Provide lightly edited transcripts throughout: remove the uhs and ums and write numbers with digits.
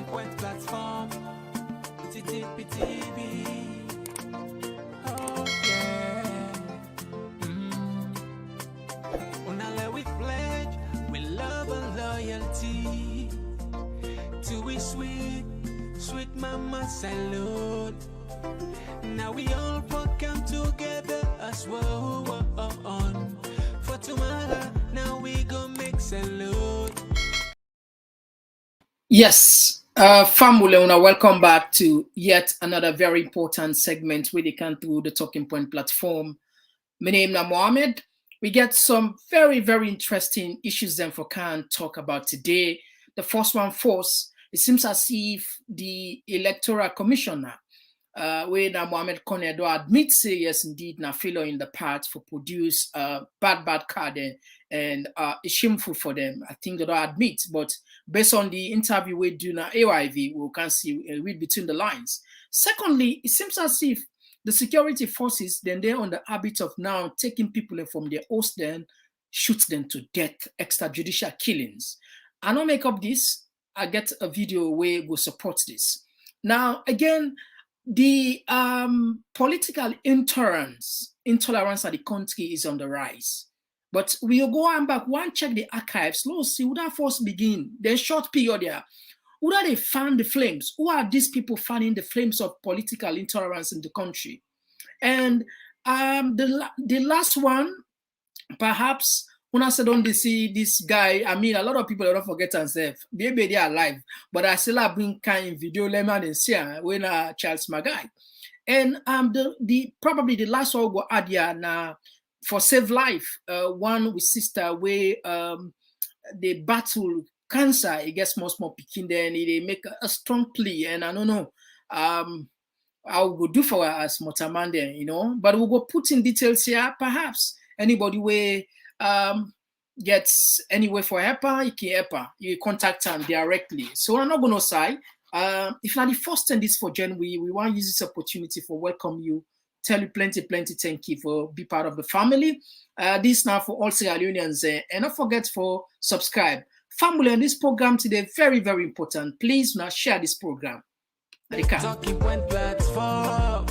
point platform. TTPTV. Oh yeah. Unale we pledge with love and loyalty to we sweet, sweet mama salute. Now we all come together as well on for tomorrow. Now we go make salute. Yes, family, welcome back to yet another very important segment where they can through the Talking Point platform. My name is Mohammed. We get some very, very interesting issues then for can talk about today. The first one first, it seems as if the Electoral Commission where Mohamed Konedo admits say yes indeed na failure in the past for produce bad card and it's shameful for them. I think they don't admit, but based on the interview we do now AYV, we can see read between the lines. Secondly, it seems as if the security forces then they're on the habit of now taking people from their host then shoot them to death, extrajudicial killings. I don't make up this. I get a video where we support this. Now again, the political intolerance of the country is on the rise. But we'll go on back, one check the archives, let's see, who that first begin, the short period there. Who are they fan the flames? Who are these people fanning the flames of political intolerance in the country? And the last one, perhaps, when I said on they see this guy, I mean, a lot of people don't forget themselves. Maybe they are alive, but I still have been kind of video lemon and see when Charles Magai. And probably the last one go add here now for Save Life, one with sister where they battle cancer, it gets more picking then they make a strong plea, and I don't know I'll go do for her as Motamande, you know, but we'll go put in details here. Perhaps anybody where gets anywhere for helper, you can help her. You contact them directly. So I'm not gonna say if not the first time this for Jen, we want to use this opportunity for welcome you, tell you plenty thank you for be part of the family. This now for all Sierra Leoneans, and don't forget for subscribe. Family on this program today, very, very important. Please now share this program. Talking Point platform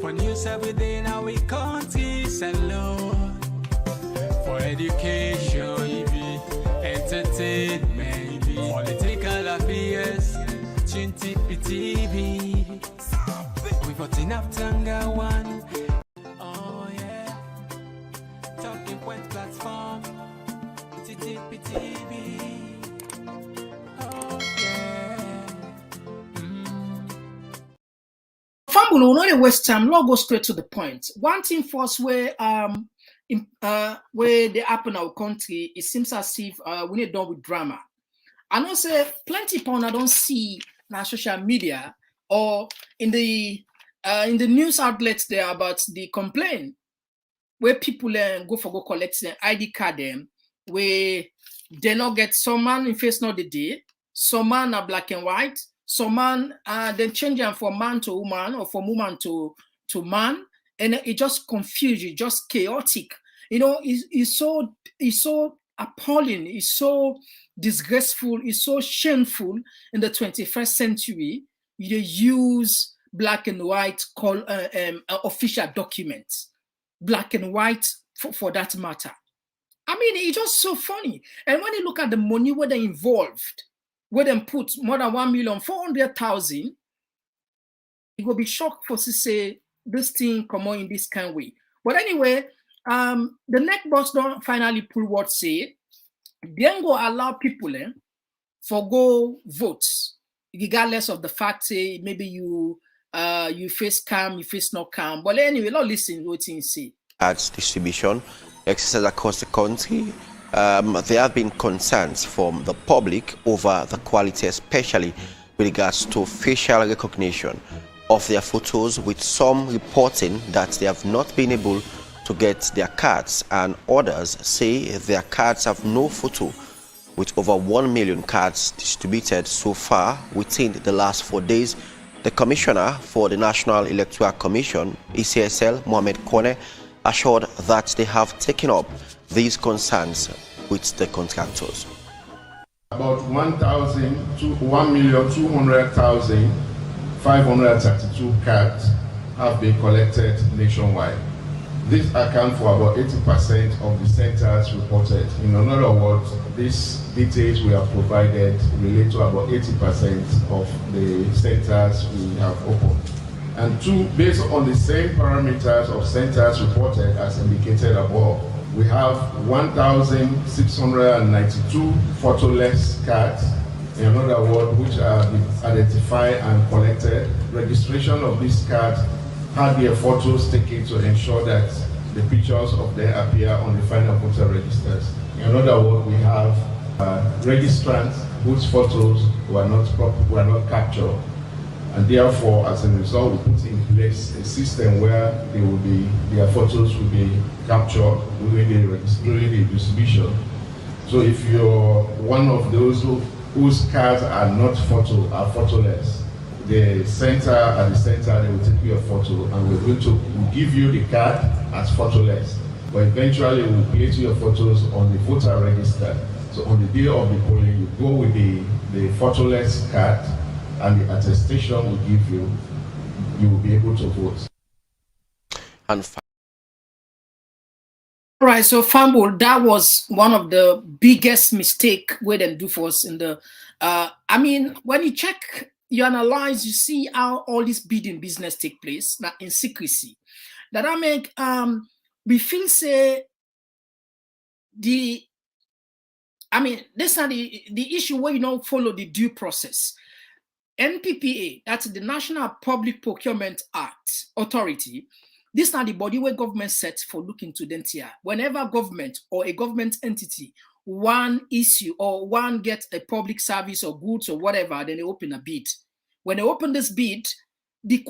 for news every day now we country alone. For education, entertainment, political affairs, TV. We got enough Tanga one. Oh yeah, Talking Point platform, TV. Oh yeah. Family, we not waste time. Let's go straight to the point. One thing first, where they happen in our country, it seems as if we need done with drama. I know say plenty pound I don't see on social media or in the news outlets there about the complaint where people go collect their ID card them where they not get some man in face not the day, some man are black and white, some man then change them from man to woman or from woman to man, and it just confused, it just chaotic. You know, it's so appalling, it's so disgraceful, it's so shameful in the 21st century. You use black and white official documents, black and white for that matter. I mean, it's just so funny. And when you look at the money where they involved, where they put more than 1,400,000, you will be shocked for to say this thing come on in this kind of way. But anyway, the next boss don't finally pull what say, then go allow people for go votes, regardless of the fact say maybe you face calm, you face not calm. But anyway, let's listen what you say. Cards distribution exercised across the country. There have been concerns from the public over the quality, especially with regards to facial recognition of their photos, with some reporting that they have not been able to get their cards, and others say their cards have no photo, with over 1 million cards distributed so far within the last 4 days. The Commissioner for the National Electoral Commission, Ecsl, Mohamed Kone, assured that they have taken up these concerns with the contractors. About 1,200,532 cards have been collected nationwide. This accounts for about 80% of the centers reported. In other words, these details we have provided relate to about 80% of the centers we have opened. And two, based on the same parameters of centers reported as indicated above, we have 1,692 photoless cards, in other words, which are identified and collected. Registration of these cards had their photos taken to ensure that the pictures of them appear on the final voter registers. In other words, we have registrants whose photos were not captured, and therefore, as a result, we put in place a system where their photos will be captured during the distribution. So if you're one of those whose cards are not photoless, the center they will take your photo, and we'll give you the card as photoless. But eventually we'll place your photos on the voter register. So on the day of the polling, you go with the photoless card, and the attestation will give you will be able to vote. And all right, so Fumble, that was one of the biggest mistake we didn't do for us in the I mean, when you check, you analyze, you see how all this bidding business take place now in secrecy. That I make we feel say this is not the issue where you don't follow the due process. NPPA, that's the National Public Procurement Act Authority. This is not the body where government sets for looking to them here. Whenever government or a government entity one issue or one get a public service or goods or whatever, then they open a bid. When they open this bid, the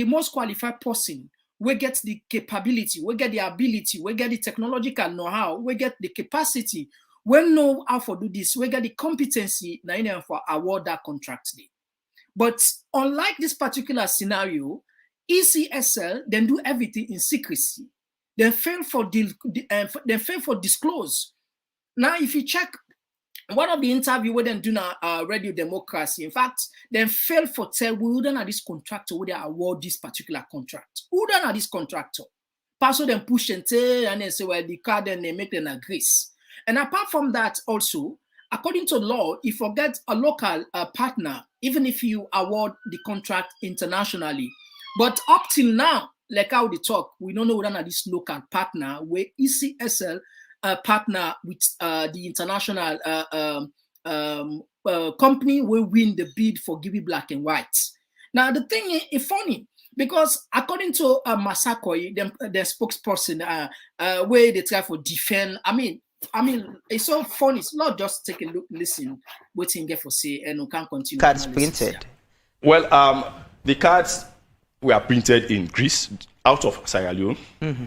most qualified person we get the capability, we get the ability, we get the technological know-how, we get the capacity, we know how to do this, we get the competency now for award that contract today. But unlike this particular scenario, Ecsl then do everything in secrecy. They fail for disclose. Now, if you check one of the interview where they do now Radio Democracy, in fact, they fail for tell we wouldn't have this contractor where they award this particular contract. Who don't have this contractor? Paso them push and tell and then say well the card then they make them agree. And apart from that, also, according to law, if you get a local partner, even if you award the contract internationally. But up till now, like how they talk, we don't know whether this local partner where Ecsl partner with the international company will win the bid for Give it Black and White. Now the thing is funny because according to Masakoi, the spokesperson, where they try for defend. I mean, it's so funny. It's not just take a look, listen, waiting get for say, and we can continue. Cards printed. Well, the cards were printed in Greece, out of Sierra Leone,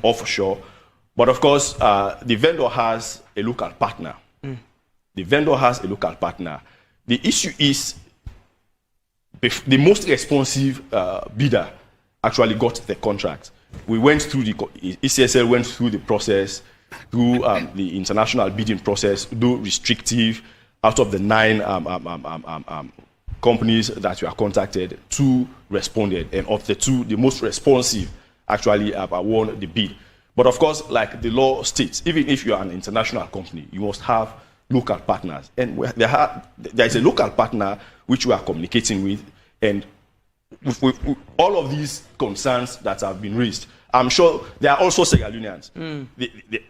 offshore. But of course, the vendor has a local partner. The vendor has a local partner. The issue is the most responsive bidder actually got the contract. We went through Ecsl went through the process, through the international bidding process, though restrictive. Out of the 9 companies that were contacted, 2 responded, and of the 2, the most responsive actually won the bid. But of course, like the law states, even if you are an international company, you must have local partners. And there is a local partner which we are communicating with, and with all of these concerns that have been raised, I'm sure there are also Sierra Leoneans.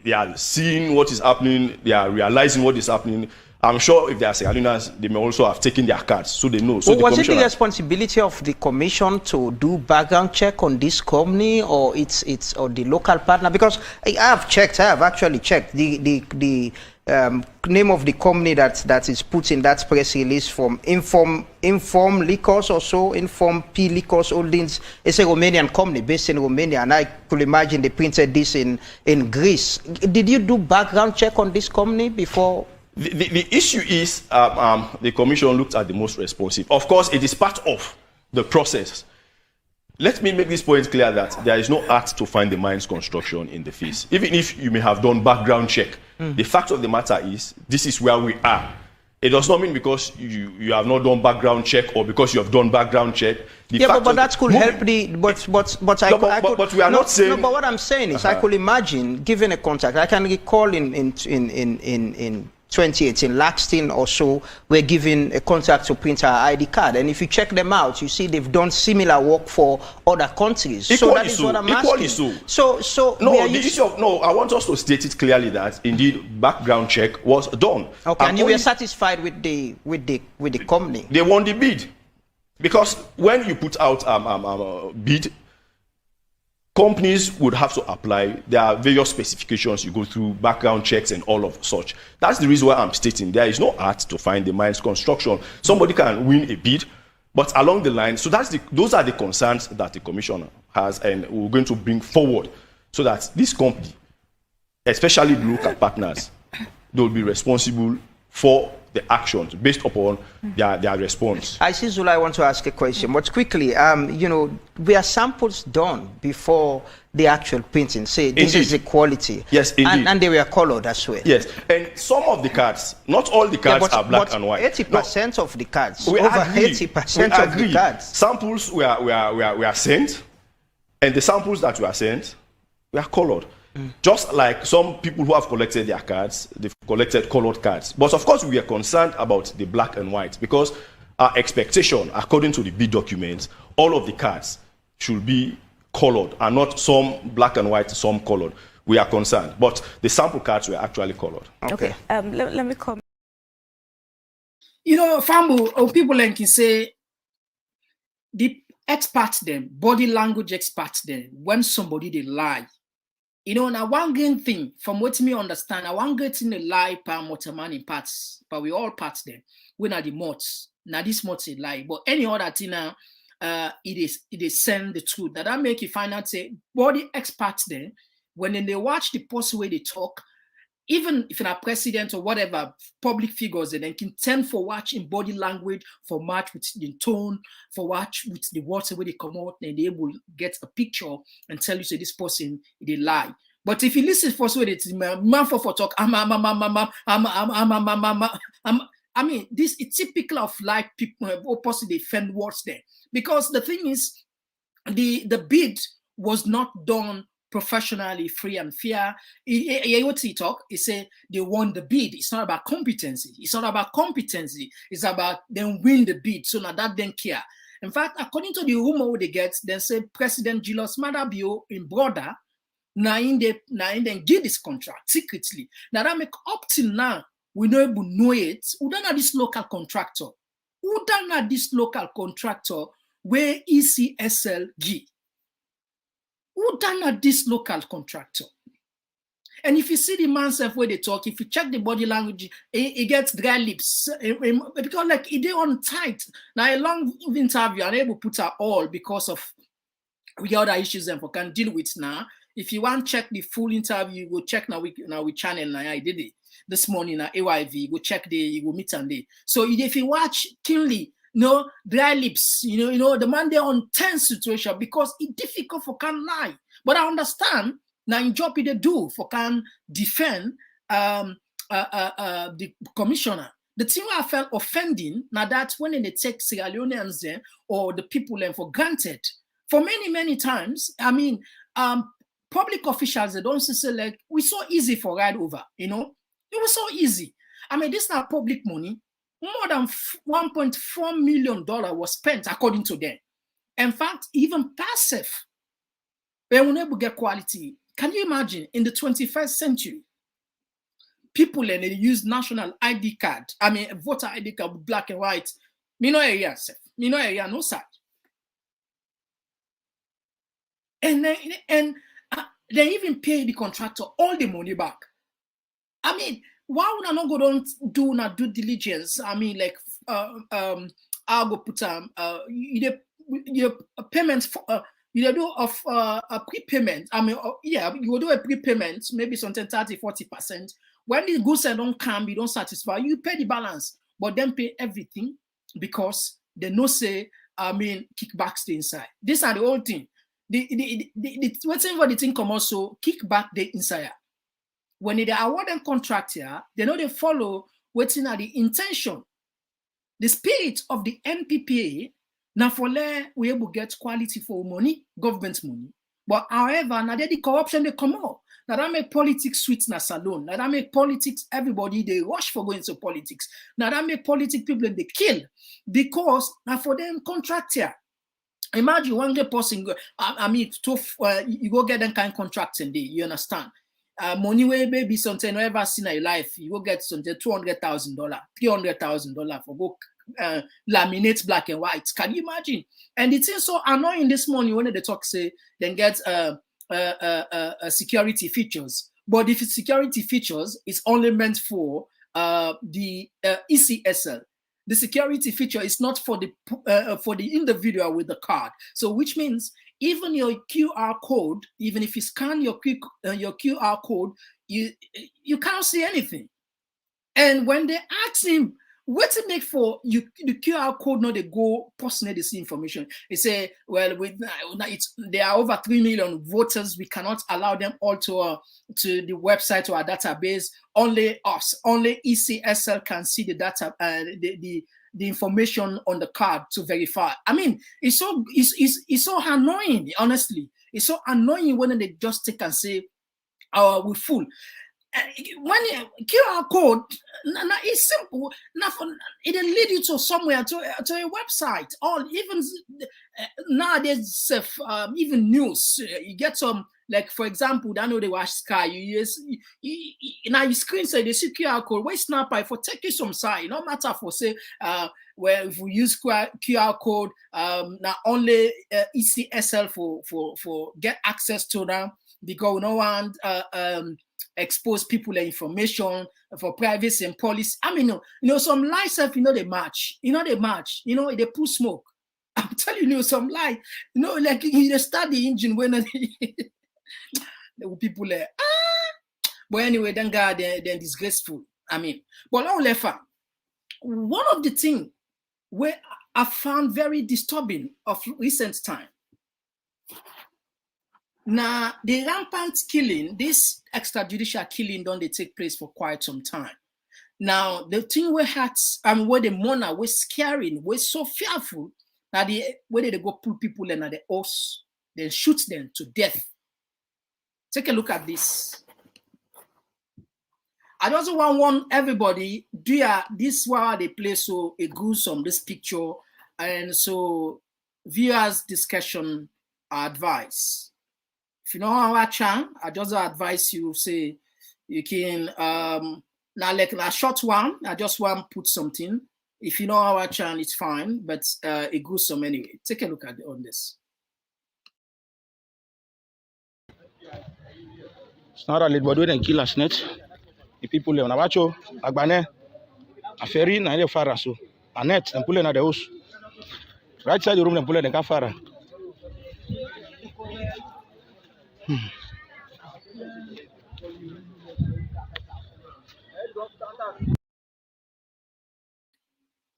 They are seeing what is happening, they are realizing what is happening. I'm sure if they are Sierra Leoneans, they may also have taken their cards, so they know. So was it the responsibility of the commission to do background check on this company, or it's or the local partner? Because I have actually checked the name of the company that is put in that press release from Inform Liquors or so, Inform P Liquors Holdings. It's a Romanian company based in Romania, and I could imagine they printed this in Greece. Did you do background check on this company before? The issue is the commission looked at the most responsive. Of course, it is part of the process. Let me make this point clear that there is no art to find the mind's construction in the face. Even if you may have done background check, the fact of the matter is this is where we are. It does not mean because you have not done background check or because you have done background check. Yeah, but that could help the. But we are not saying. No, but what I'm saying is, I could imagine giving a contract. I can recall in 2018, Laxton or so, we're giving a contract to print our ID card, and if you check them out, you see they've done similar work for other countries. Equally so that is what I'm asking. So no, the issue of no. I want us to state it clearly that indeed background check was done. Okay, and you were satisfied with the company. They won the bid because when you put out a bid, companies would have to apply. There are various specifications you go through, background checks and all of such. That's the reason why I'm stating there is no art to find the mines construction. Somebody can win a bid, but along the line, so those are the concerns that the commission has, and we're going to bring forward so that this company, especially the local partners, they will be responsible for the actions based upon their response. I see, Zula, I want to ask a question, but quickly, were samples done before the actual printing? Say, this is the quality. Yes, indeed. And they were colored as well. Yes, and some of the cards, not all the cards are black and white. 80% of the cards, we over agree. 80% of the cards. Samples were sent, and the samples that were sent were colored. Just like some people who have collected their cards, they've collected colored cards. But of course, we are concerned about the black and white because our expectation, according to the bid documents, all of the cards should be colored and not some black and white, some colored. We are concerned. But the sample cards were actually colored. Okay. Let me comment. Fambu, or people like you say, the experts them, body language experts them, when somebody they lie. Now one good thing, from what me understand, I want get in the lie per motorman in parts, but we all parts them. We not the mods. Now this mods a lie, but any other thing it is send the truth. That make you find out say body experts there, when they watch the post where they talk, even if you're a president or whatever, public figures, then can tend for watch in body language, for match with the tone, for watch with the words where they come out, and they will get a picture and tell you, say, this person, they lie. But if you listen first with it, man for talk, I mean, this is typical of like people, opposite they defend words there. Because the thing is, the bid was not done professionally, free and fair. What he talk, he say they won the bid. It's not about competency. It's not about competency. It's about them win the bid. So now that don't care. In fact, according to the rumor they get, they say President Julius Madabio in brother, now in them give this contract secretly. Now that make up till now, we don't even know it. We don't have this local contractor. We don't have this local contractor where Ecsl give. Who done at this local contractor? And if you see the man self where they talk, if you check the body language, he gets dry lips because like he did on tight. Now a long interview, I'm able to put her all because of we got other issues and we can deal with now. If you want to check the full interview, go check now we channel now. I did it this morning at AYV. Go check you go meet and day. So if you watch keenly. Dry lips, the man they're on tense situation because it's difficult for can lie. But I understand now in job they do for can defend the commissioner. The thing I felt offending now that when they take Sierra Leoneans or the people for granted for many times. I mean, public officials they don't say like we so easy for ride over. It was so easy. I mean, this is not public money. More than $1.4 million was spent, according to them. In fact, even passive, they will never get quality. Can you imagine in the 21st century, people and they use national ID card, I mean, voter ID card with black and white, no area, no side. And they even pay the contractor all the money back. I mean, why would I not go down do due diligence? I mean, like I'll go put you payments for you do of a prepayment. I mean, you will do a prepayment, maybe something 30-40%. When the goods don't come, you don't satisfy, you pay the balance, but then pay everything because they no say kickbacks the inside. These are the old thing. The whatever the thing come also kickback the inside. When they award them contract here, they know they follow waiting at the intention, the spirit of the MPPA. Now for we able get quality for money, government money. But however, now the corruption they come out. Now that make politics sweet na salon. Now that make politics everybody they rush for going to politics. Now that make politics people they kill because now for them contract here. Imagine one person go. I mean, you go get them kind of contracts in there. You understand? Money way maybe something you ever seen in your life. You go get something $200,000, $300,000 for go laminate black and white. Can you imagine? And it's so annoying this morning when they talk say then get security features, but if it's security features, it's only meant for the Ecsl. The security feature is not for the individual with the card. So which means even your QR code, even if you scan your QR code, you can't see anything. And when they ask him, what to make for you, the QR code not they go personally this information. They say, well, there are over 3 million voters. We cannot allow them all to the website or our database. Only us, only Ecsl can see the data, the information on the card to verify. I mean, it's so annoying. Honestly, it's so annoying when they just take and say, "Oh, we're full." When QR code, it's simple. It'll lead you to somewhere to a website, or even nowadays, even news. You get some, like for example, I know they watch Sky. You now you screen say they see QR code. Wait, snap I for take you some side. No matter for say where if we use QR code, not only Ecsl for get access to them because we don't want expose people information for privacy and policy. I mean, some lies if they match. They pull smoke. I'm telling you, some lie. Like they start the engine when people like But anyway, then God, they're disgraceful. I mean, but all left. One of the things where I found very disturbing of recent time. Now, the rampant killing, this extrajudicial killing, don't they take place for quite some time. Now, the thing we had, where the mourner was scaring, was so fearful that where they go pull people in at the horse, then shoot them to death. Take a look at this. I just want everybody, this while they play so a gruesome, this picture, and so viewers discussion advice. If you know how I can, I just advise you, say, you can, now like a short one, I just want to put something. If you know how I can, it's fine, but it goes some anyway. Take a look at on this. It's not a little bit and kill us net. The people live on Abacho, Agbane, a ferry, and a faraso, a net, and pulling at the house. Right side the room and pulling the kafara.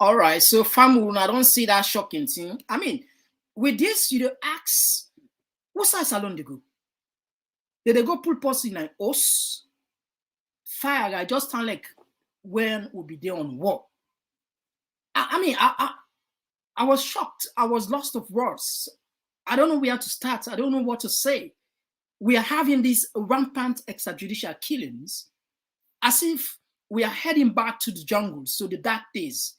All right, so family, I don't see that shocking thing. I mean, with this, you ask, what size salon they go? Did they go pull person in us? Fire, I just sound like when we'll be there on war. I mean, I was shocked. I was lost of words. I don't know where to start. I don't know what to say. We are having these rampant extrajudicial killings as if we are heading back to the jungle, so the dark days.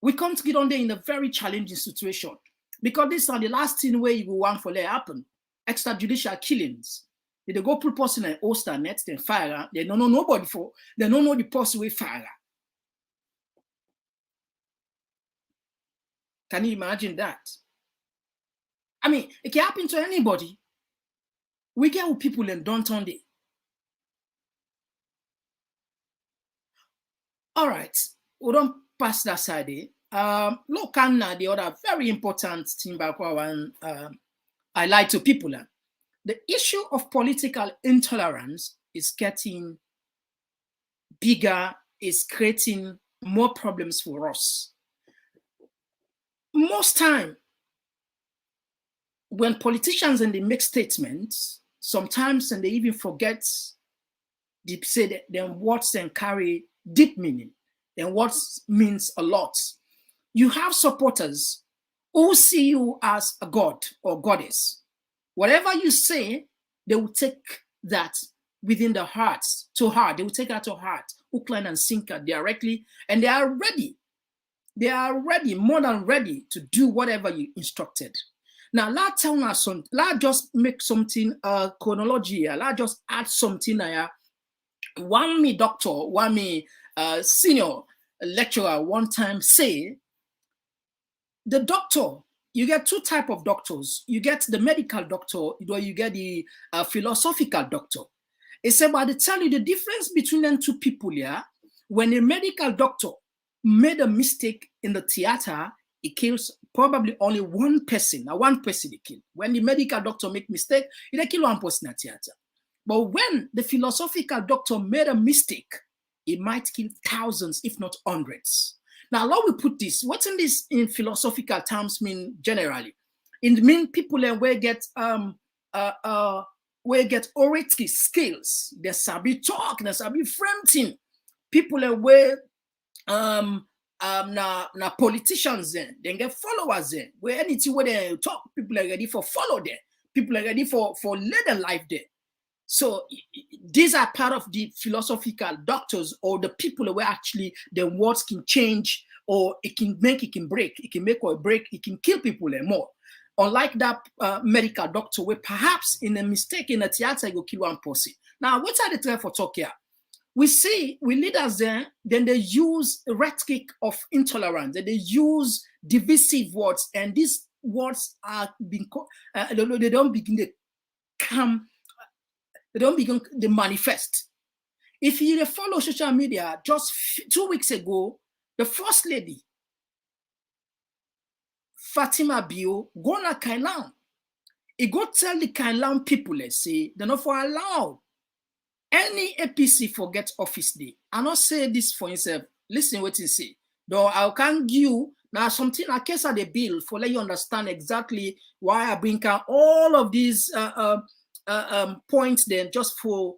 We can't get on there in a very challenging situation because this is the last thing where you will want for let happen. Extrajudicial killings. They go put person in Oster net, then fire. They don't know nobody for. They don't know the person with fire. Can you imagine that? I mean, it can happen to anybody. We get with people in downtown day. All right, we don't pass that side. Look, the other very important thing about one I like to people. The issue of political intolerance is getting bigger, is creating more problems for us. Most time, when politicians and they make statements, sometimes and they even forget they say that their words and carry deep meaning and words means a lot. You have supporters who see you as a god or goddess. Whatever you say, they will take that within the hearts to heart. They will take that to heart, hook, line, and sinker directly, and they are ready. They are ready, more than ready, to do whatever you instructed. Now, let's just make something chronology. Let's just add something here. One me doctor, one me senior lecturer one time say, the doctor, you get two types of doctors. You get the medical doctor, or you get the philosophical doctor. He said, but they tell you the difference between them two people here. When a medical doctor made a mistake in the theater, he kills probably only one person. Now, one person he killed. When the medical doctor make mistake, he kill one person in the theater. But when the philosophical doctor made a mistake, he might kill thousands, if not hundreds. Now, how we put this? What in this in philosophical terms mean generally? It mean people where get oratoric skills. They sabi talk, they sabi framing. People where na politicians they get followers there. Where anything where they talk, people are ready for follow there. People are ready for lead a life there. So these are part of the philosophical doctors, or the people where actually the words can change, or it can make, it can break, it can make or break, it can kill people and more. Unlike that medical doctor, where perhaps in a mistake in a theater, you kill one person. Now, what are the try for talk here? We see we leaders there, then they use rhetoric of intolerance, and they use divisive words, and these words are being they don't begin to come. They don't begin to manifest. If you follow social media, just 2 weeks ago, the First Lady, Fatima Bio, go na Kailan. He go tell the Kailan people, let's say, they're not for allow any APC forget office day. I not say this for himself. Listen what he say. Though I can give you now something I case of the bill for let you understand exactly why I bring out all of these points then just for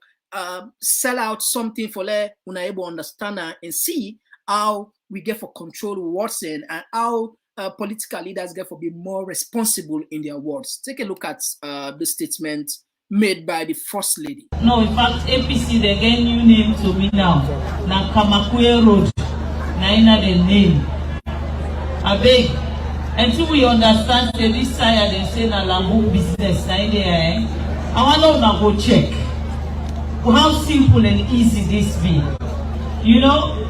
sell out something for let una able understand and see how we get for control what's in, and how political leaders get for be more responsible in their words. Take a look at the statement made by the First Lady. No, in fact, APC they get new name to me now. Na Kamakwe Road. Na ina the name. I beg. Until we understand say this side they say na Lambo business na there. I want to go check how simple and easy this be. You know,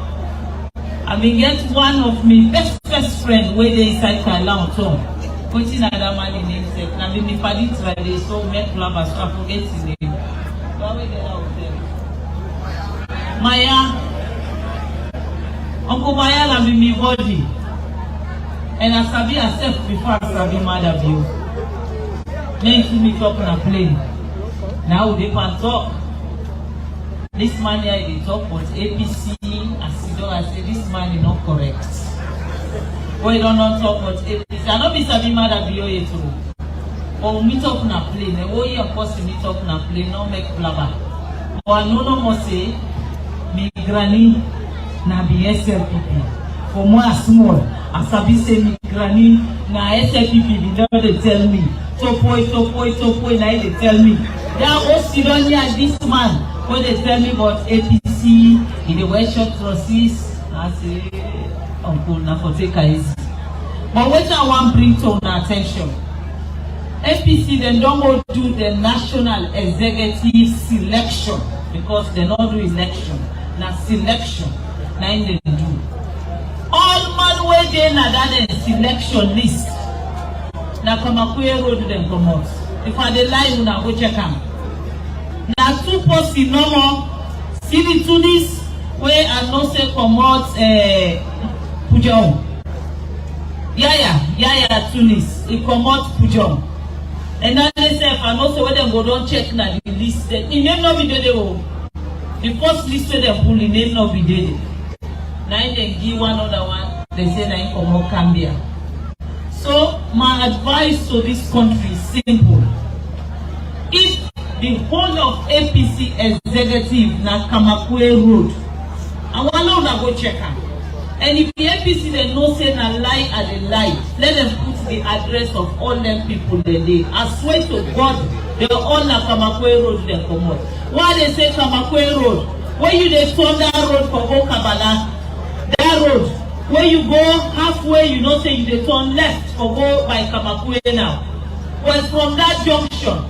I mean, get one of my best friend where they inside Kailan Tom. What's in other man in himself? Now, me party try they so make lovers, so I forget his name. So we get out there. Maya, Uncle Maya, na be me body, and I sabi herself before I sabi mother view. Make me talk on a plane. Now they can talk. This man here they talk, but APC, I say this man is not correct. Why don't not talk about APC? I not be sabi mother BOA too. Or meet up on a plane. Oh, you of course meet up on a plane, not make blabber. But no more say me granny na be SLPP. For more small, I sabi say me granny na SLPP. They don't tell me. Topoy, now they tell me. They are all sitting here, this man, when they tell me about APC, in the wear short trousers, I say, Uncle, now for take it easy. But what I want to bring to our attention, APC, they don't go do the national executive selection, because they don't do election, now selection, now they do. All man where they na that selection list, na Kamakwe Road them come out. If I dey lie, you na go check them. Na two posts in normal. See the Tunis where I no say come out Pujong. Yaya Tunis. It come out Pujong. And then they say if I no say where them go don't check na the list. The name no be there. The first list where them pull the name no be there. Now they give one other one. They say na in come out Cambia. So my advice to this country is simple. If the whole of APC executive na Kamakwe Road, And one of them go check her. And if the APC they know say na lie and they lie, let them put the address of all them people they did. I swear to God, they all na Kamakwe Road they come out. Why they say Kamakwe Road? Where you they turn that road for go Kabbalah? That road. Where you go halfway, you know say you they turn left for go by Kamakwe now. But from that junction,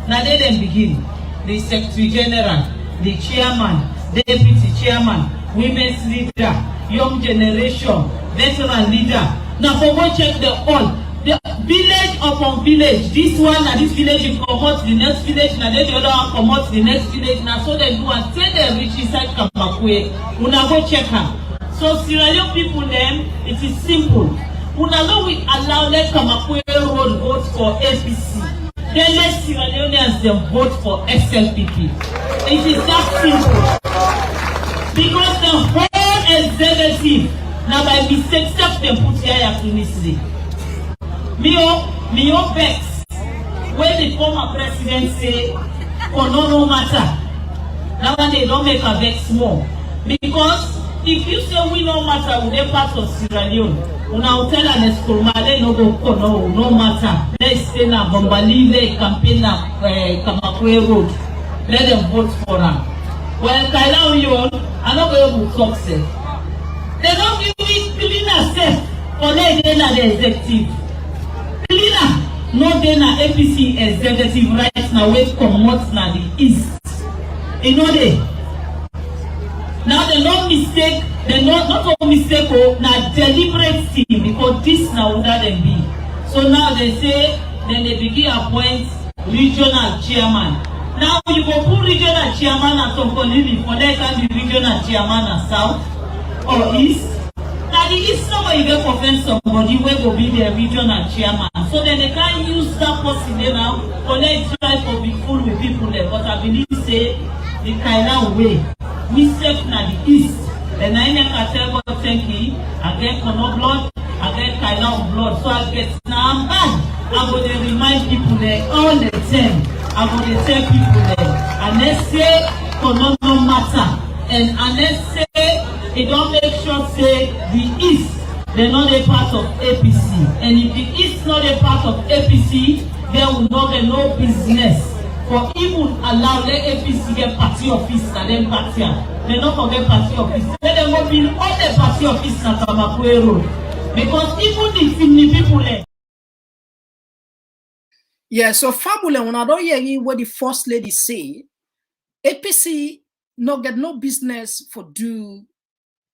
now they then begin. The Secretary General, the Chairman, Deputy Chairman, Women's Leader, Young Generation, Veteran Leader. Now for go check the all. The village upon village. This one and this village you come out the next village, now the other one come out the next village. Now so they do and say they reach inside Kamakwe. Una go check her. So Sierra Leone people them, it is simple. Una know we allow let Kamakwe Road vote for APC. Then let Sierra Leoneans them vote for XLPP. It is that simple. Because the whole executive now by mistake step them put here to mislead. Mio Bex, when the former president say, oh no matter. Now they don't make a vex more. Because if you say we no matter with the part of Sierra Leone, una tell an escomale no go no matter. Let's stay na Bombalile campaign na Kamakwe Road. Let them vote for her. Well, Kaila Uyon, I'm not going to talk safe. They don't give me cleaner safe for the executive. Cleaner, no then APC executive right now wait promote na the east. You know they. Now they no mistake, they not a mistake oh, na deliberate thing because this now would them be. So now they say then they begin appoint regional chairman. Now you go put regional chairman at Komon-Tok for they can be regional chairman at south or east. Now the east somewhere you get offend somebody where go be the regional chairman. So then they can't use that person there now for they try to be full with people there. But I believe say the Kaila way we step na the east. Then I can tell God thank you. I get Kono blood, I get Kaila blood. So I get now I'm going to remind people there all the time. I'm going to tell people there. And let's say Kono no matter. And let's say it don't make sure say the east they're not a part of APC. And if the east not a part of APC, they will not get no business. For even allow the APC get party office and then party. They not forget party office. Let them go build all the party office at Kamakwe Road. Because even the people there. Yeah, so Fabula, when I don't hear what the first lady say, APC no get no business for do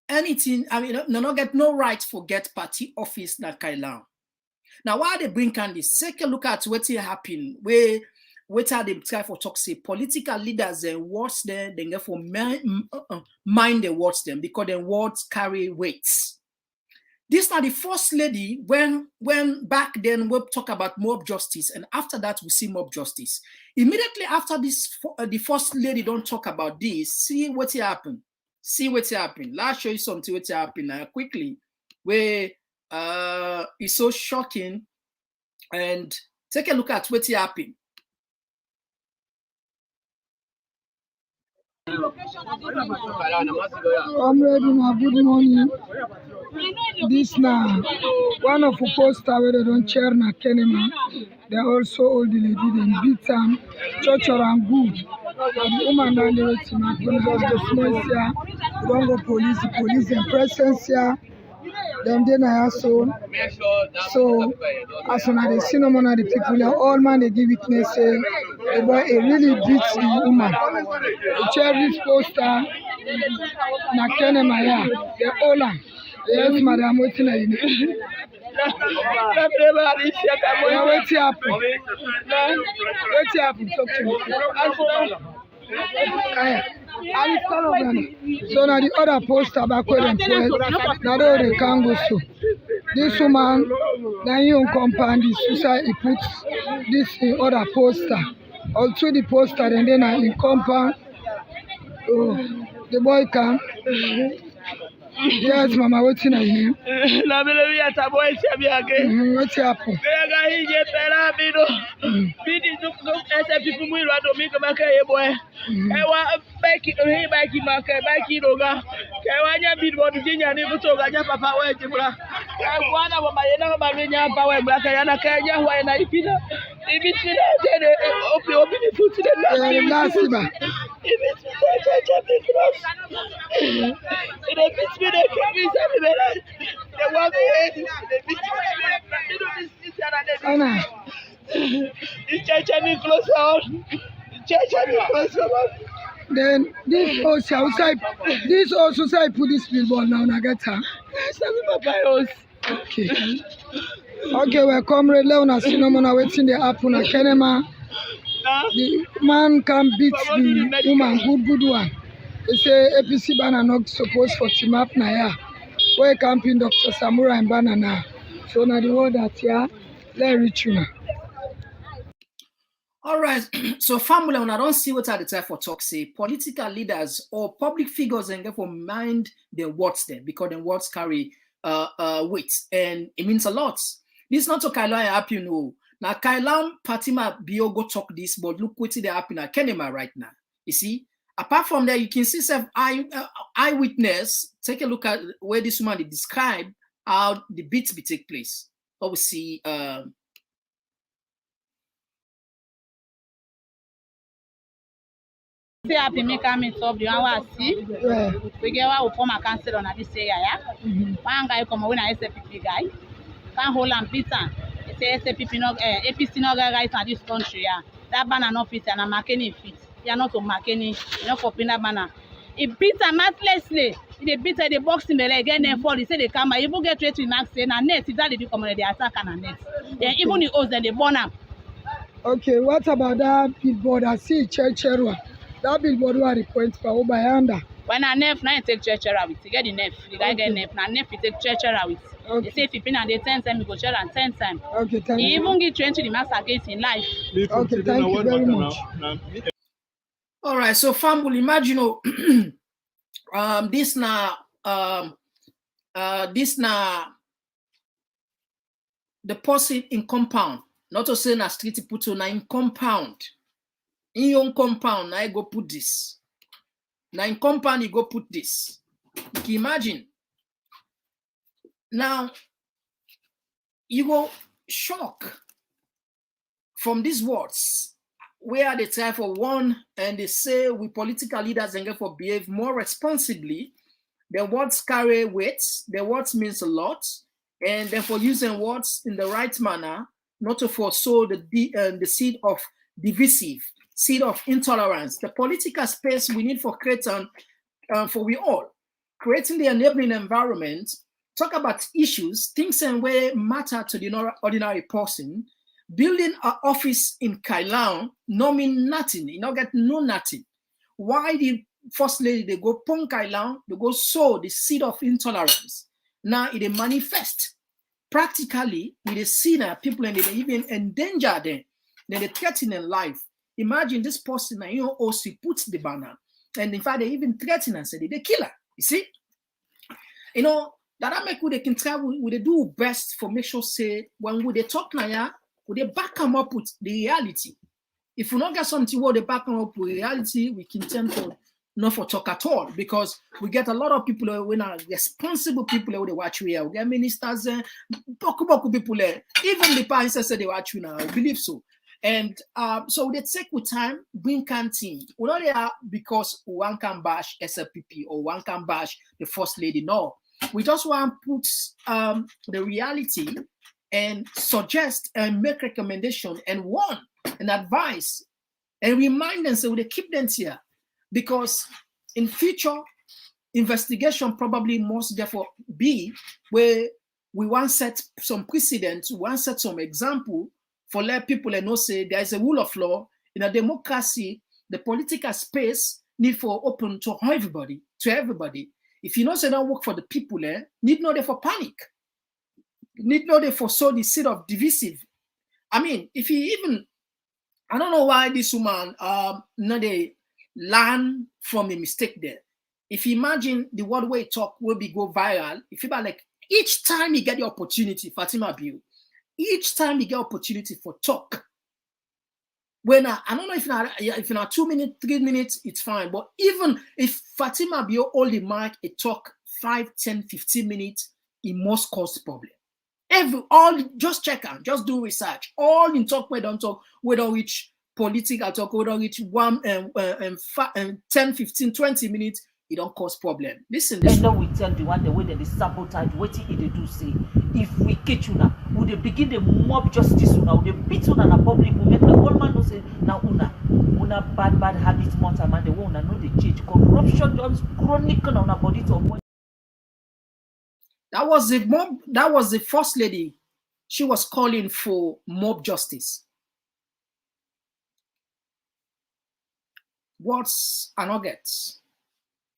anything. I mean, no get no right for get party office na Kailan. Now, why they bring this? Take a look at what happen. Where are they try for talk say political leaders and words them, they get for mind the words them because the words carry weights. This now the first lady when back then we talk about mob justice, and after that we see mob justice. Immediately after this, the first lady don't talk about this. See what happened. See what happened. Let's show you something what happened quickly. Where it's so shocking, and take a look at what happened. Comrade, good morning. This now one of the poster where they don't chair na Kenema. They also all the lady them beat them, church and good. The woman down there with him, the small here, don't go police and presence here. Them then I so as soon as they see no one of the people, all man they give witness say the boy really beats the woman. The chair this poster na Kenema here, the Ola. Yes, madam, what's in it? What's happened? Talk to me. So now the other poster back where them put, now they can't go so. This woman, then you compound the suicide, he puts this in other poster. Also the poster, and then in compound, oh, the boy come. Yes, Mama, what's in your name? Na mimi hata boy si biage. What's happened? Bega hije pera bino. Bidi duk ese pipu mu iro do mi ko maka ye boy. Ewa baki maka baki roga. Kewa nya bid bodu jinya ni buto ga nya papa we jibra. Bwana baba yena ba nya pa we bra ka yana ka nya wa na ipina. Ibi tira de obi ni futi de Last ba. Ibi tira de cross. It is me the king the one the Anna. Then this also say put this billboard now I get her. Okay. Okay, well comrade Leona Cinnamon waiting the happen at Kenema. The man can beat the woman, good one. They say APC banner not supposed for team up now. Where camping Dr. Samura and banana. So now the word that yeah, let reach you now. All right, so family, when I don't see what I the time for talk, say political leaders or public figures and therefore mind their words there because their words carry weight and it means a lot. This is not to Kailan happen, no. Now Kailan Patima Biogo talk this, but look what they happen at Kenema right now. You see, apart from that, you can see some eyewitness. Take a look at where this woman described how the beats be take place. Obviously, See happy make me top the one see. We get one form a cancel on this area. One guy come when I SPP guy. Can't hold and beat him. He say SPP no APC no get right in this country. Yeah. That banner no fit and I'm making fit. You are not to making you know for pin that banner. He beat him mercilessly. He beat the box in the leg and then fall. He say they come. Even get ready to max and net. If that they do come on the attack and net. Then even the host then they burn him. Okay, what about that billboard? I see Chercherwa. That billboard was point for Obayanda. When a nef, now you take Chercherwa with. You get the nef. The guy get nef. Now nef you take Chercherwa with. Okay. They say if you pin and they 10 times, you go share and 10 times. Okay, thank you. He even get 20 the master against in life. Okay, thank you very much. All right, so family, imagine this now the person in compound, not to say na street put on in compound. In your compound, I go put this. Now in compound, you go put this. You can imagine. Now you go shock from these words. Where they try for one and they say we political leaders and therefore behave more responsibly. Their words carry weight. Their words means a lot, and therefore using words in the right manner, not to foresow the seed of divisive, seed of intolerance. The political space we need for creating, for we all, creating the enabling environment. Talk about issues, things and way matter to the ordinary person. Building an office in Kailan, no mean nothing. You don't get no nothing. Why the first lady they go pon Kailan, they go sow the seed of intolerance. Now it manifest practically with the see that people and they even endanger them. Then they threaten in life. Imagine this person and you also put the banner, and in fact they even threaten and say they kill her. You see, you know that I make they can try. Would they do best for make sure say when we they talk now. Would they back them up with the reality? If we don't get something where they back them up with reality, we can tend for not for talk at all because we get a lot of people when are responsible people who they watch here. We get ministers, boku people there. Even the parents say they watch now. I believe so. And so they take with time, bring canteen. We not there because one can bash SLPP or one can bash the first lady. No, we just want to put the reality and suggest and make recommendation and warn and advise and remind them so they keep them here because in future investigation probably must therefore be where we want set some precedent, we want set some example for let people and know say there is a rule of law in a democracy. The political space need for open to everybody, If you know say don't work for the people, need not for panic. Need not for sow the seed of divisive. I mean, if you even, I don't know why this woman not they learn from a mistake there. if you imagine the word way talk will be go viral, if you like each time you get the opportunity, Fatima Biu, each time you get opportunity for talk. When I don't know if in a 2 minutes, 3 minutes, it's fine. But even if Fatima Biu hold the mic, it talk 5, 10, 15 minutes, it must cause problem. Just check out, just do research. All in talk, we don't talk, we don't reach political talk, we don't reach 10, 15, 20 minutes, it don't cause problem. Listen, this and then we tell the one the way that they sabotage, what they do say. If we catch you now, would they begin the mob justice now? They beat you in public, we make the whole man say now una bad habits, monster man, they won't know the change. Corruption just chronic on our body to avoid. That was the first lady. She was calling for mob justice. What's a nugget?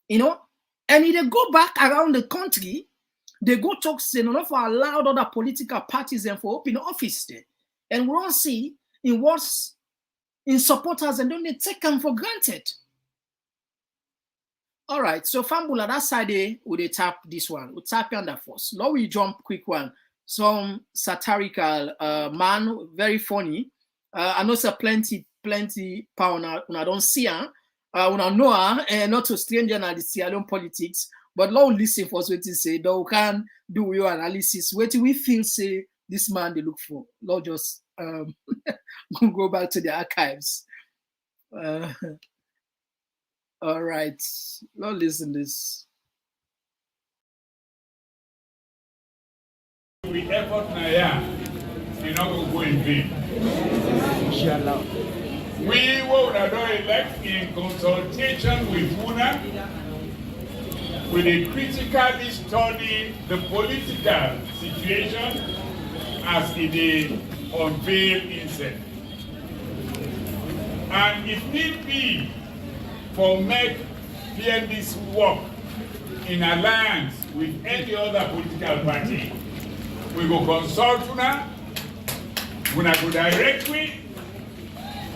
You know, and if they go back around the country, they go talk, say, no, for allowed other political parties and for open office there. And we don't see in what's in supporters and don't they take them for granted. All right, so Fambula, that side we tap this one. We tap on that first. Now we jump quick one. Some satirical man, very funny. I know say plenty pound I don't see her. Una know her, and not to stranger in the Sierra Leone politics. But now listen for what you say. Though we can do your analysis. What we feel say this man they look for. Not just go back to the archives. All right, now listen this. We effort now, you know, go in vain. Inshallah. We will elect in consultation with UNA, with a critically study the political situation as it is unveiled inside. And if need be, for make PND's work in alliance with any other political party, we go consult una go directly,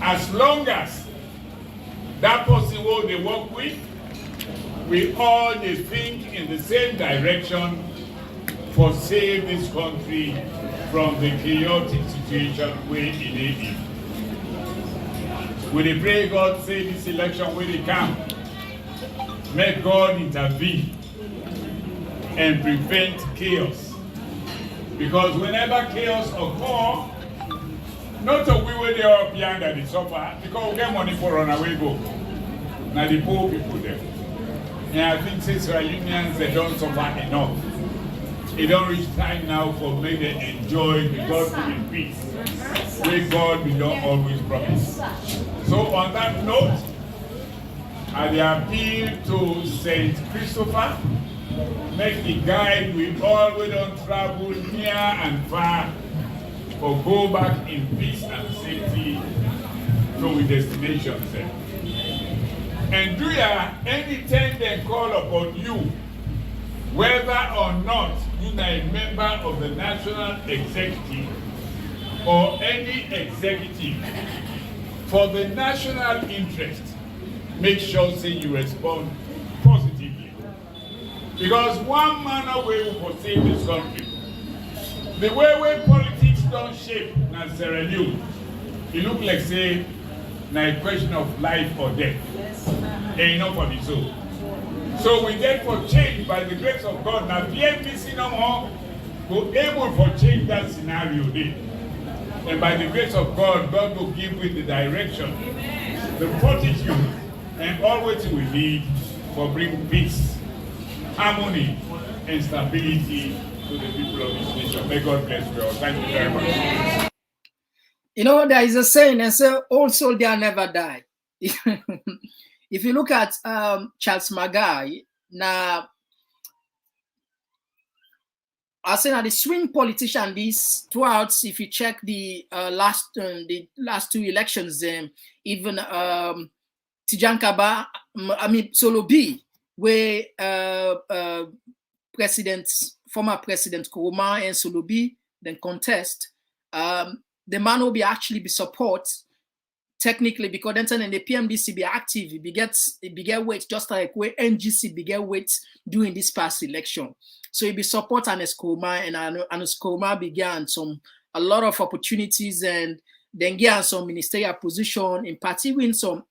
as long as that person who they work with, we all they think in the same direction for save this country from the chaotic situation where it is in. We pray God save this election where they come. Make God intervene and prevent chaos. Because whenever chaos occurs, not a we where they are behind that they suffer, because we get money for run away go. Now the poor people there. And I think Israelians they don't suffer enough. It don't reach time now for me to enjoy the God-given peace, where God we don't always promise. So on that note, I appeal to Saint Christopher, make the guide we all we don't travel near and far, or go back in peace and safety to our destinations. And do ya anytime they call upon you, whether or not you are a member of the National Executive or any executive, for the national interest, make sure say you respond positively. Because one manner way we will save this country, the way politics don't shape na Sierra Leone, it look like say na a question of life or death. And enough for the soul. So we get for change by the grace of God. Now the NPC no more go able for change that scenario there. And by the grace of God, God will give with the direction, the fortitude, and all what we need for bring peace, harmony, and stability to the people of this nation. May God bless you all. Thank you very much. You know, there is a saying, and say, old soldier never die. If you look at Charles Magai, now, I say now the swing politician, these throughout, if you check the last two elections, even Tijankaba, Solo B, where former President Koroma and Solo B then contest, the man will be actually be support technically, because then the PMDC be active, it beget weight, just like where NGC beget weight during this past election. So it be support and Eskoma, and Eskoma began a lot of opportunities, and then get some ministerial position, in particular in some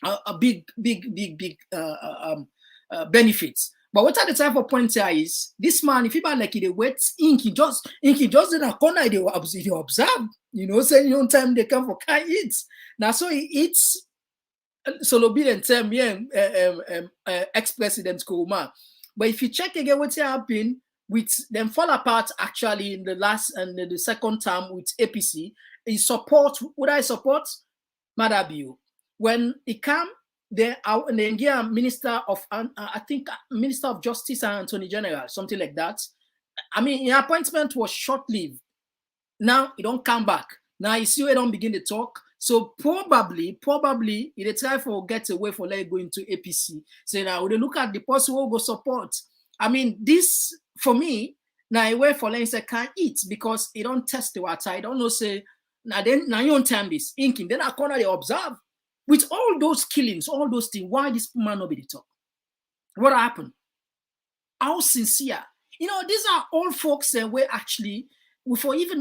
a big benefits. But what are the type of point here is this man, if he buy like he wait, he just in a corner, they observe, you know, saying on time they come for can't eat. Now so he eats solo bill and tell me ex-president Kuruma. But if you check again what happened with them fall apart actually in the last and the second term with APC, he support, would I support Madabio? When he come, the Indian Minister of I think Minister of Justice and Attorney General, something like that. I mean, the appointment was short-lived. Now he don't come back. Now you see we don't begin to talk. So probably they try for get away for let go into APC. So now we look at the person who go support. I mean, this for me now a way for let say can't eat because he don't test the water. I don't know say now you don't time this inking. Then I corner they observe. With all those killings, all those things, why this man not be the talk? What happened? How sincere? You know, these are all folks where actually, we don't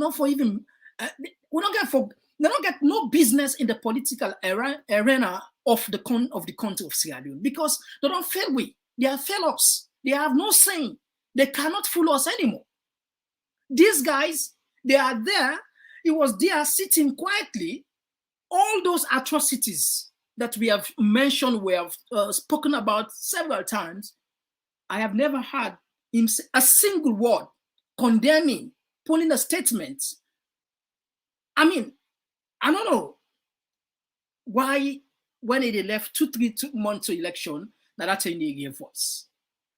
get no business in the political arena of the country of Sierra Leone because they don't fail we. They are fellows. They have no saying. They cannot fool us anymore. These guys, they are there. He was there sitting quietly. All those atrocities that we have mentioned, we have spoken about several times, I have never heard him say a single word condemning, pulling a statement. I mean, I don't know why when they left 2 months to election, that's when they gave us.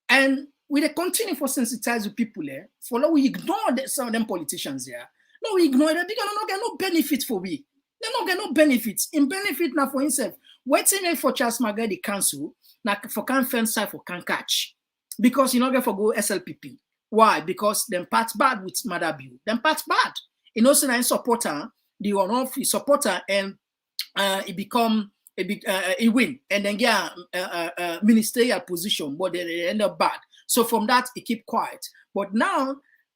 And we continue for sensitize with people there, for now we ignore some of them politicians there. No, we ignore them because they don't get no benefit for we. They don't get no benefits. In benefit now for himself. Waiting for Charles Magai the council, now for can fence side for can catch. Because you not get for go SLPP. Why? Because them part bad with Madabu. Them part bad. You know, so now supporter, the one of his supporter, and it become he win. And then get a ministerial position, but they end up bad. So from that, he keep quiet. But now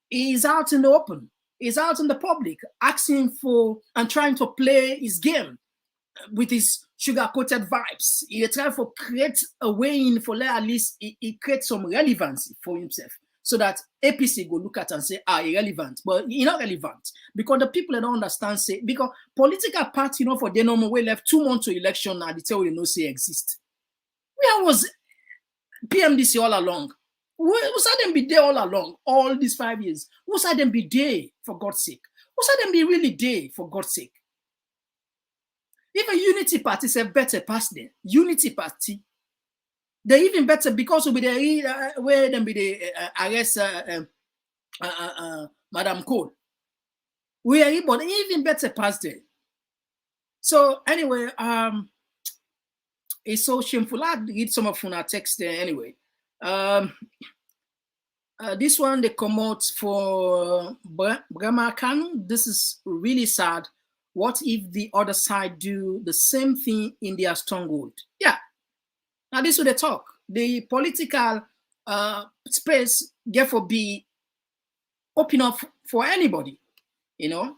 he's out in the open. He's out in the public, asking for and trying to play his game with his sugar-coated vibes. He tries to create a way in for at least he creates some relevancy for himself so that APC go look at and say, irrelevant. But he's not relevant because the people that don't understand say, because political party, you know, for the normal way left 2 months to election and they tell you no say exist. Where was PMDC all along? Who said them be there all along, all these 5 years? Who said them be there, for God's sake? Who said them be really there, for God's sake? Even Unity Party say better past them. Unity Party, they even better because we be the where them be the arrest Madam Cole. We are but even better past them. So anyway, it's so shameful. I read some of our text there anyway. This one they come out for Brahma Kanu. This is really sad. What if the other side do the same thing in their stronghold? Yeah. Now this is what they talk. The political space therefore be open up for anybody. You know.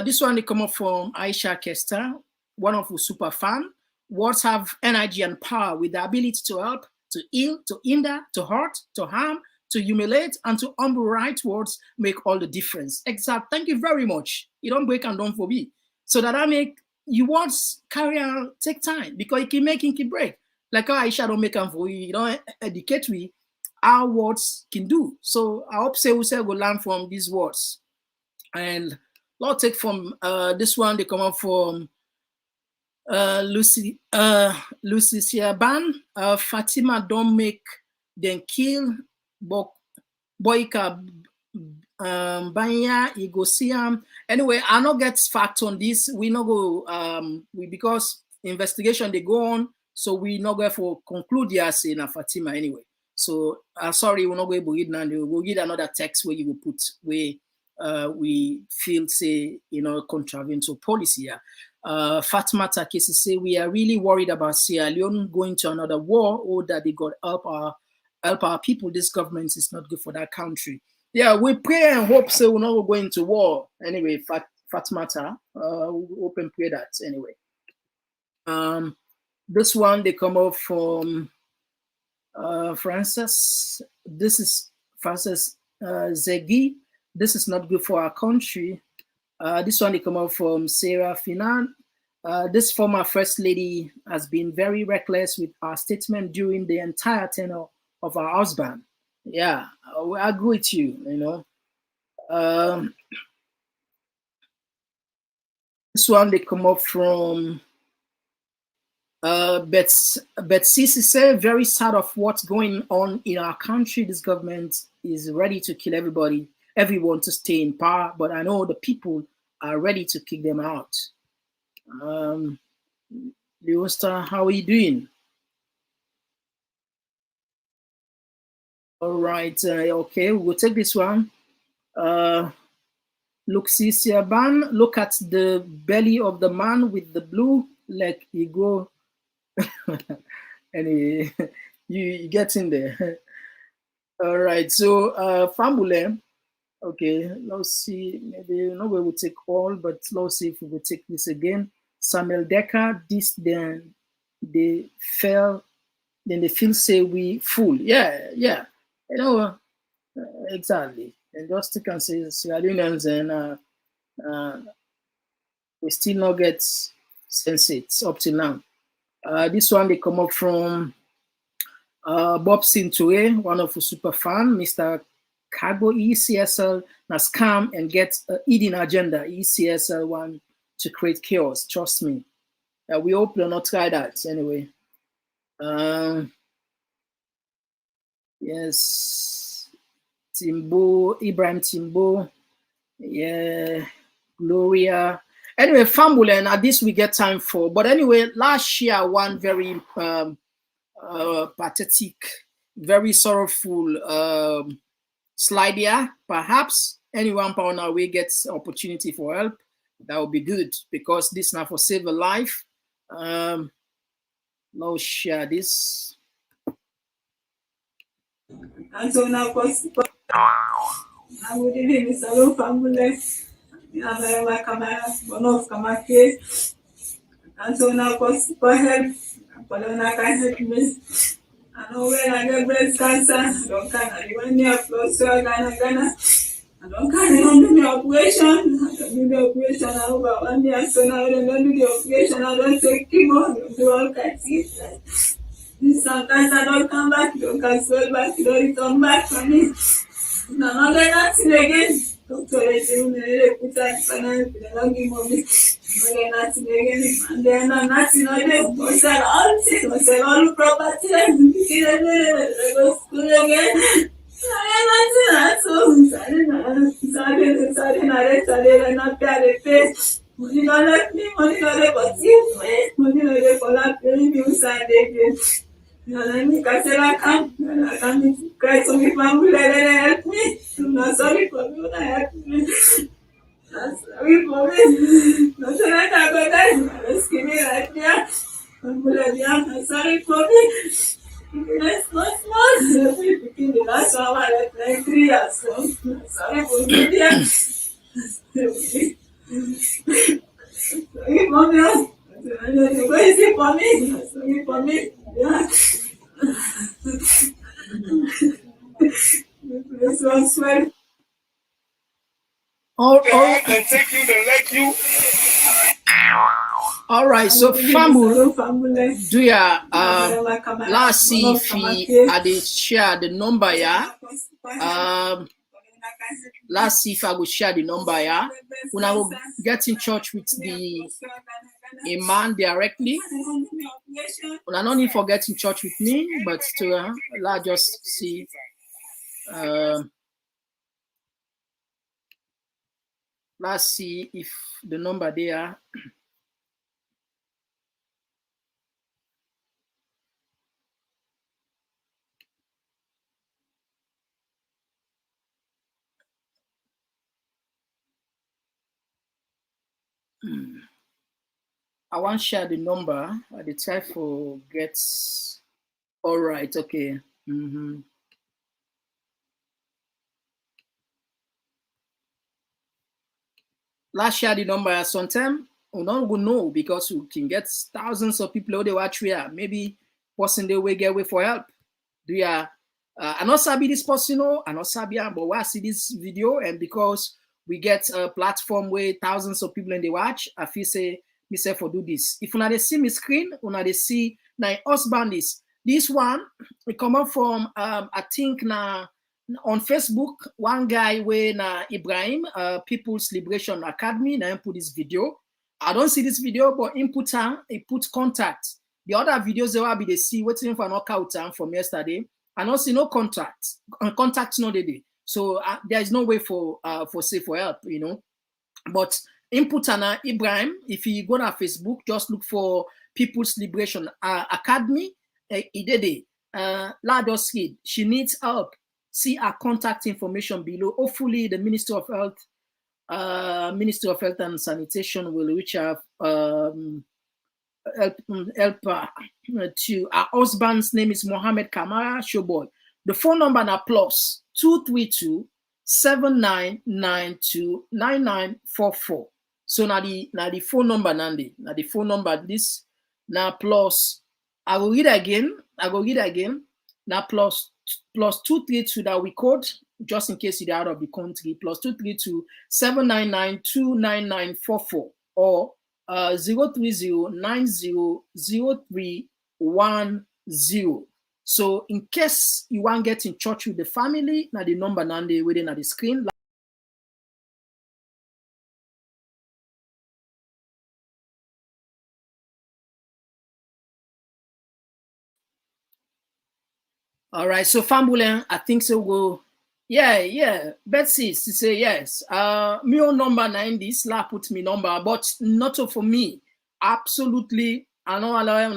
This one they come up from Aisha Kester, one of the super fan. Words have energy and power with the ability to help, to heal, to hinder, to hurt, to harm, to humiliate, and to humble. Right words make all the difference. Exact. Thank you very much. You don't break and don't forbid. So that I make you words carry on, take time because it can make it can break. Like how Aisha don't make them for you, don't educate we our words can do. So I hope say we say we'll learn from these words. And Lord take from this one, they come up from Lucy Siaban, Fatima don't make them kill Boyka Banya Igosiam. Anyway, I not get fact on this. We not go because investigation they go on, so we not go for conclude here say na Fatima anyway. So sorry, we're not going to read now. We'll get another text where you will put where we feel say contravene to policy here. Fatmata cases say we are really worried about Sierra Leone going to another war, or that they got help our people. This government is not good for that country. Yeah, we pray and hope so we're not going to war. Anyway, Fatmata, we hope and pray that anyway. This one they come up from Francis. This is Francis Zegi. This is not good for our country. This one they come out from Sarah Finan. This former First Lady has been very reckless with our statement during the entire tenure of our husband. Yeah, I agree with you, you know. This one they come up from Betsy say very sad of what's going on in our country. This government is ready to kill everyone to stay in power, but I know the people are ready to kick them out. Leosta, how are you doing? All right, okay, we'll take this one. Look, Ban, look at the belly of the man with the blue, like you go, and you get in there. All right, so Fambule, okay, let's see, maybe nobody will take all, but let's see if we will take this again. Samuel Decker, this then they fell, then they feel say we fool. Yeah, you know, exactly. And just you can say Sierra Leoneans and we still not get sensate up till now. This one they come up from Bob Sinture, one of the super fan, Mr. Cargo ECSL na scam and get a hidden agenda. ECSL want to create chaos. Trust me. We hope you'll not try that anyway. Yes, Timbo, Ibrahim Timbo, yeah, Gloria. Anyway, Fambulen, at this we get time for. But anyway, last year one very pathetic, very sorrowful slide here. Perhaps anyone on our way gets opportunity for help. That would be good because this now for save a life. Now share this. And so now, I would even miss a little family. I'm like one of Kamake. And so now, for help, but I can help me. I know when I get breast cancer, I don't carry one near close to Ghana. I don't carry on do the operation. I don't do the operation over 1 year. So now I don't do the operation. I don't take chemo. I don't do all kinds of things. Sometimes I don't come back, you don't cancel back, you don't return back for me. No, I'm not nothing again. Doctor, they say, they put that finance, they don't give money. But nothing again. And then nothing again. We sell all things, we sell all property, and we go school again. I not pay. Money not left me, money not left me, money not left for that paying me inside again. Let me I can't cry to me family that help me. I'm not sorry for me, that help me. Not sorry for me. Not sorry I got that. Let's give me right there. I'm sorry for me. Let's not small. Picking the last one, I like 3 years. So sorry for me, dear. Sorry for me. What is it for me? Sorry for me. Yeah. This one swear. All right, so Fambu, do ya last see if he had share the number, yeah? Let's see if I will share the number, yeah? When I will get in touch with a man directly. Well, I don't need to get in touch with me, but to let's just see. Let's see if the number there. I want to share the number. I did try for get. All right. Okay. Last year the number sometimes we don't go know because we can get thousands of people who they watch here. Maybe person they will get away for help. Do you I not sabi this person, I not sabi, but I see this video, and because we get a platform where thousands of people in the watch, I feel say myself for do this. If una they see me screen, una they see na husband is this one. We come up from I think na on Facebook, one guy where na Ibrahim, People's Liberation Academy, na him put this video. I don't see this video, but input he put contact. The other videos they will be they see waiting for an knockout from yesterday. I don't see no contact. Contact no day. So there is no way for say for help, you know. But input and Ibrahim, if you go to Facebook, just look for People's Liberation Academy. Idede, Lados kid, she needs help. See our contact information below. Hopefully, the Minister of Health and Sanitation will reach out. Help to our husband's name is Mohammed Kamara Showboy. The phone number now plus 232-7992-9944. So now the phone number Nandi. Now the phone number this now plus I will read again. Now plus 232 that we code just in case you're out of the country, plus 232-799-29944 or 030-900310. So in case you want to get in touch with the family, now the number Nande within at the screen. All right, so Fambulen, I think so. Go, yeah. Betsy, she say yes. Me own number 90. La put me number, but not for me. Absolutely, I don't allow him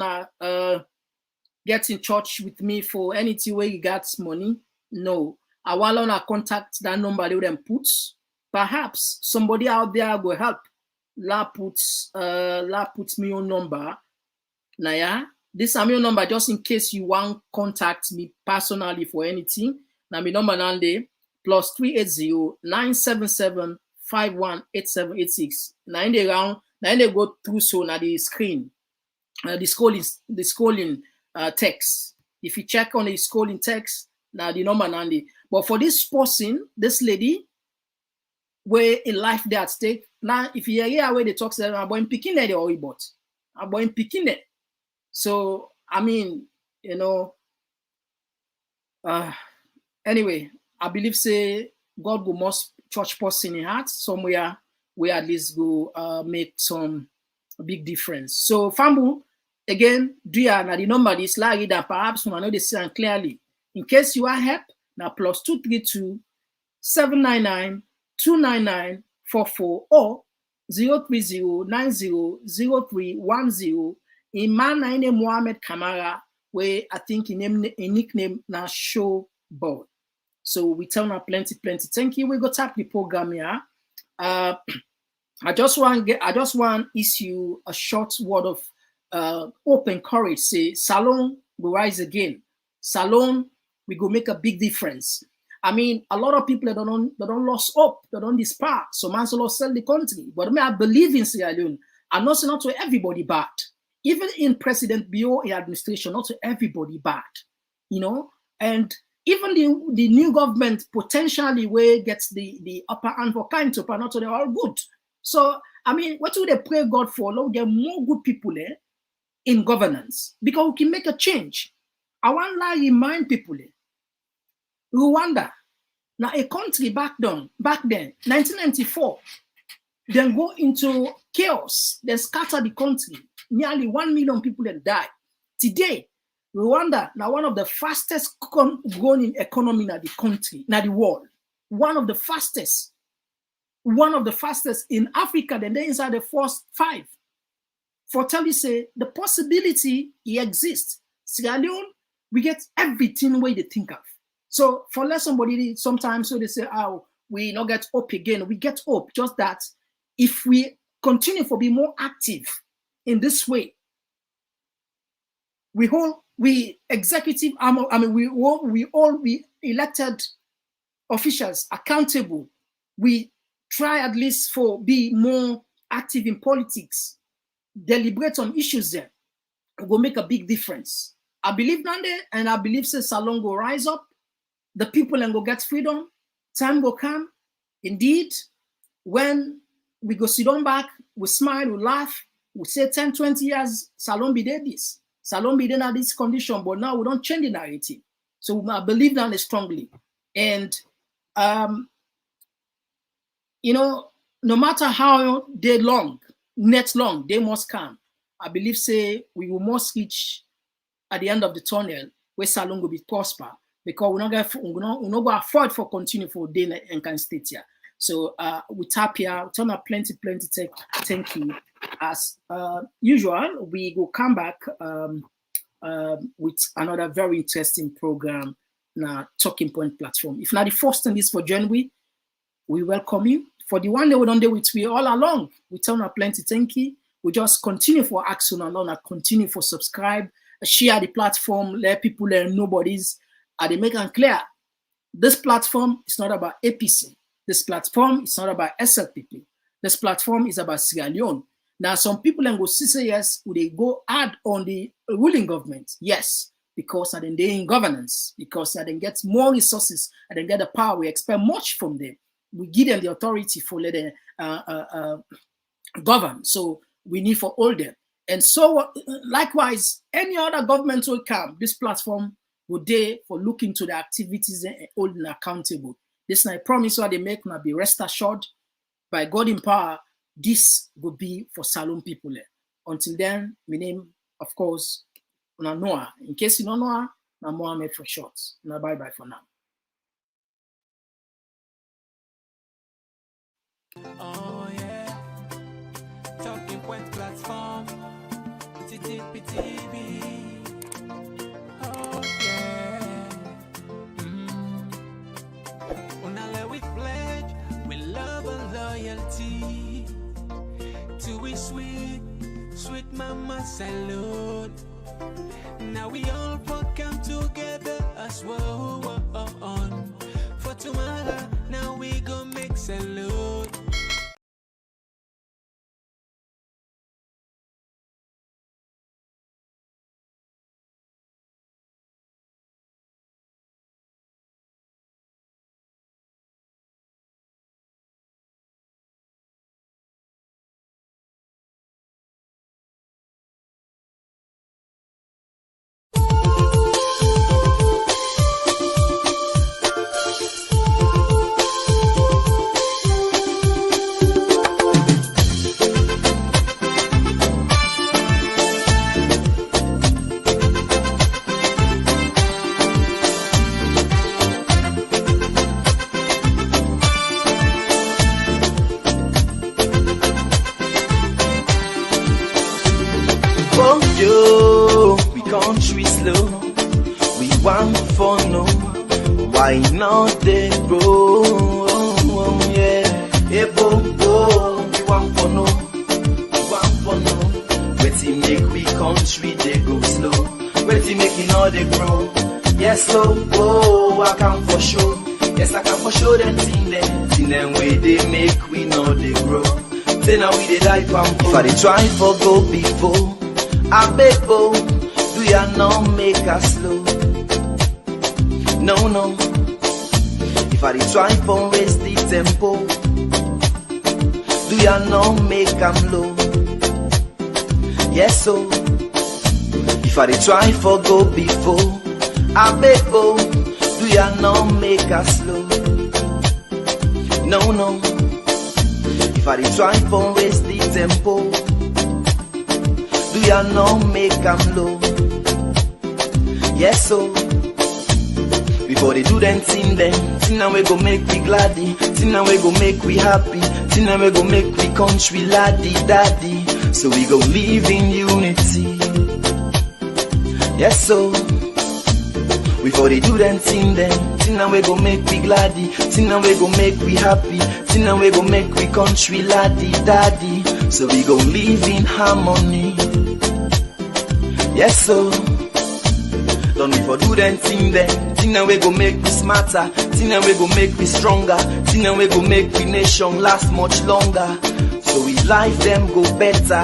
get in touch with me for anything where you got money. No, I want to contact that number they them put. Perhaps somebody out there will help. La put me own number. Naya. This is my number just in case you want to contact me personally for anything. Now my number Nande plus 380-977-518786. Now in the round, now they go through so now the screen. The scrolling text. If you check on the scrolling text, now the number Nande. But for this person, this lady, where in life they at stake. Now if you hear where they talk to them about picking it or about picking it. So, I mean, you know, anyway, I believe say God will most church person in heart somewhere where at least go make some big difference. So, Fambu, again, do you now the number is like that perhaps when I know they say clearly. In case you are help, now plus 232-799-29944 or 030-900310. In my name Mohammed Kamara, where I think in nickname na show boy. So we tell now plenty. Thank you. We go tap the program here. I just want issue a short word of hope and courage. Say Salon will rise again. Salon we go make a big difference. I mean, a lot of people that don't lost hope, they don't despair. So man lost sell the country. But I believe in Sierra Leone. I'm not saying not to everybody bad. Even in President Bio administration, not to everybody bad, you know, and even the new government potentially where gets the upper hand for kind of, not so they're all good. So I mean, what do they pray God for? Lord, there are more good people in governance because we can make a change. I want to remind people, Rwanda, now a country back then, 1994, then go into chaos, then scatter the country. Nearly 1 million people that die. Today, Rwanda now one of the fastest growing economy in the country, in the world. One of the fastest in Africa. Then they inside the first 5. For tell you say the possibility exists. Sierra Leone, we get everything where they think of. So for let somebody sometimes so they say, oh, we not get hope again. We get hope. Just that if we continue to be more active. in this way. We elected officials accountable. We try at least for be more active in politics, deliberate on issues there. It will make a big difference. I believe Nande, and I believe say Salon will rise up. The people and go get freedom. Time will come. Indeed, when we go sit on back, we smile, we laugh, we say 10, 20 years, Salon be there this. Salon be there at this condition, but now we don't change the narrative. So I believe that strongly. And, you know, no matter how net long, they must come. I believe, say, we will must reach at the end of the tunnel where Salon will be prosper, because we're not going to afford for continue for day and can state here. So we tap here, turn up plenty, thank you. As usual, we will come back with another very interesting program na Talking Point platform. If not the first thing is for January, we welcome you. For the one that we don't do with we all along, we turn up plenty, thank you. We just continue for action alone and continue for subscribe, share the platform, let people learn nobody's. They make it clear. This platform is not about APC. This platform is not about SLPP. This platform is about Sierra Leone. Now, some people can go say yes, would they go add on the ruling government? Yes, because they're in governance, because they get more resources and they get the power. We expect much from them. We give them the authority for let them govern. So we need for all them. And so likewise, any other government will come, this platform will there for looking to the activities and holding accountable. This I promise what they make now be rest assured by God in power, this will be for Salon people. Until then, my name, of course, Noah. In case you don't know, I'm Mohammed for short. Now bye-bye for now. Oh yeah, Talking Point platform, TTPTV. Oh yeah, Unale we pledge, we love and loyalty to we sweet mama salute. Now we all come together as one for tomorrow. Now we go make salute. Country slow, we want for no. Why not they grow? Yeah, hey, bo, we want for no. We want for no. Where make we country they go slow. Where make it all they grow. Yes, slow, I can for sure. Yes, I can for sure them thing them way they make we know they grow. Then now we they die from. If I they try for go before, I beg bo. Do ya not make us slow? No. If I try for raise the tempo, do ya not make them low? Yes, so if I try for go before, I beg bo. Do ya not make us slow? No. If I try for raise the tempo, do ya not make them low? Yes, so before they do them thing now we go make we gladdy, thing now we go make we happy, thing now we go make we country laddie daddy. So we go live in unity. Yes, so before they do them thing now we go make we gladdy, thing now we go make we happy, thing now we go make we country laddie daddy. So we gon' live in harmony. Yes, so don't we for do them thing then. Thing that we go make we smarter. Thing that we go make we stronger. Thing that we go make we nation last much longer. So we life them go better.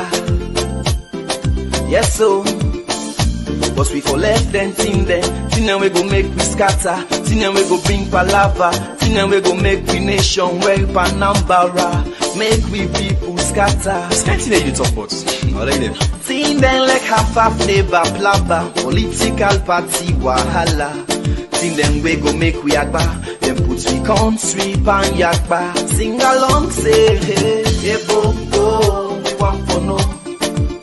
Yes, so but we for left them thing then. Thing that we go make we scatter. Thing that we go bring palava. Thing that we go make we nation well Panambara. Make we people scatter. Scanty you talk about. I like them. Thing then like half flavor plaba. Political party wahala. Thing them we go make we agba. Then put we country pan yakba. Sing along say hey, hey bo bo. We want for no.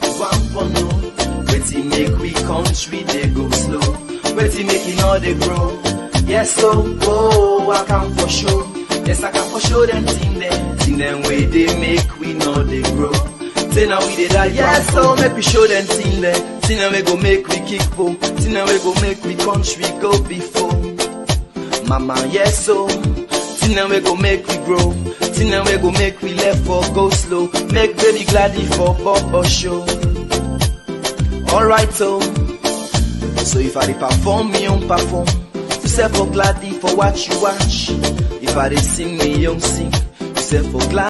We want for no. Waiting make we country they go slow. Waiting make it all they grow. Yes so oh I can for sure. Yes I can for sure them thing them. Thing them way they make we know they grow. Say now we did that, yes, so make we show them thing there. Thing that we go make we kick for. Thing that we go make we country go before. Mama, yes, so thing that we go make we grow. Thing that we go make we left for go slow. Make baby gladdy for Bobo show. Alright, so if I perform, me on perform. You say for gladdy for what you watch. If I sing, me on sing. You say for glad.